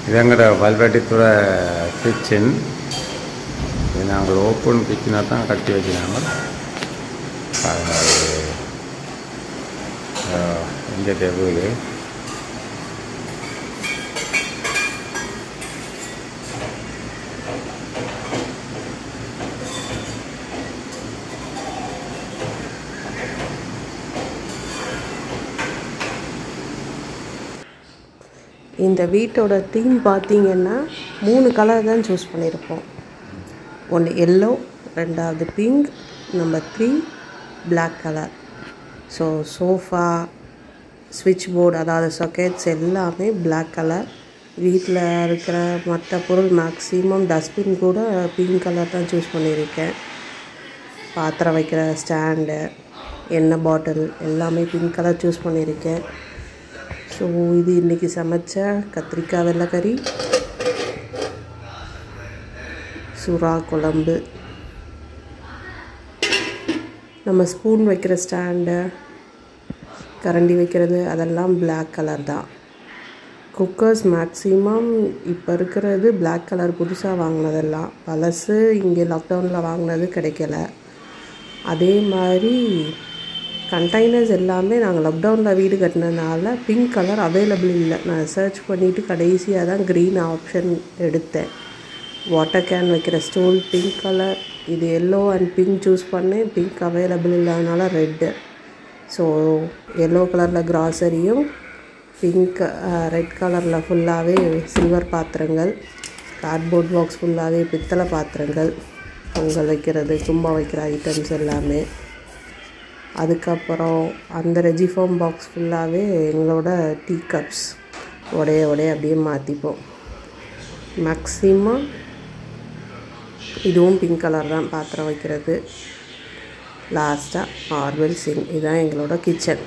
இதங்கிற வல்வெட்டித்துற kitchen. இது நாங்கள் open கிச்சனாக தான் கட்டி வச்சுனாங்க. இந்த டேபிள் இந்த வீட்டோட தீம் பார்த்தீங்கன்னா 3 கலர் தான் சூஸ் பண்ணியிருப்போம். ஒன்று எல்லோ, ரெண்டாவது pink, number 3 black colour. So sofa, ஸ்விட்ச் போர்டு, அதாவது சாக்கெட்ஸ் எல்லாமே பிளாக் கலர். வீட்டில் இருக்கிற மற்ற பொருள் மேக்ஸிமம் டஸ்ட்பின் கூட பிங்க் கலர் தான் சூஸ் பண்ணியிருக்கேன். பாத்திரம் வைக்கிற ஸ்டாண்டு, எண்ணெய் பாட்டில் எல்லாமே பிங்க் கலர் சூஸ் பண்ணியிருக்கேன். ஸோ இது இன்றைக்கி சமைச்ச கத்திரிக்காய் வெள்ளைக்கறி, சுறா குழம்பு. நம்ம ஸ்பூன் வைக்கிற ஸ்டாண்டு, கரண்டி வைக்கிறது அதெல்லாம் பிளாக் கலர் தான். குக்கர்ஸ் மேக்ஸிமம் இப்போ இருக்கிறது பிளாக் கலர், புதுசாக வாங்கினதெல்லாம். பழசு இங்கே லாக்டவுனில் வாங்கினது கிடைக்கல. அதே மாதிரி கண்டெய்னர்ஸ் எல்லாமே நாங்கள் லாக்டவுனில் வீடு கட்டினதுனால பிங்க் கலர் அவைலபிள் இல்லை. நான் சர்ச் பண்ணிவிட்டு கடைசியாக தான் க்ரீன் ஆப்ஷன் எடுத்தேன். வாட்டர் கேன் வைக்கிற ஸ்டூல் பிங்க் கலர், இது எல்லோ அண்ட் பிங்க் சூஸ் பண்ணேன். பிங்க் அவைலபிள் இல்லாதனால ரெட்டு. ஸோ எல்லோ கலரில் கிராசரியும், பிங்க் ரெட் கலரில் ஃபுல்லாகவே சில்வர் பாத்திரங்கள், கார்ட்போர்ட் பாக்ஸ் ஃபுல்லாகவே பித்தளை பாத்திரங்கள், பொங்கல் வைக்கிறது, கும்பம் வைக்கிற ஐட்டம்ஸ் எல்லாமே. அதுக்கப்புறம் அந்த ரெஜிஃபார்ம் பாக்ஸ் ஃபுல்லாகவே எங்களோட டீ கப்ஸ் உடைய அப்படியே மாற்றிப்போம். மேக்ஸிமம் இதுவும் பிங்க் கலர் தான் பாத்திரம் வைக்கிறது. லாஸ்ட்டாக மார்பிள் சிங்க். இதுதான் எங்களோட கிச்சன்.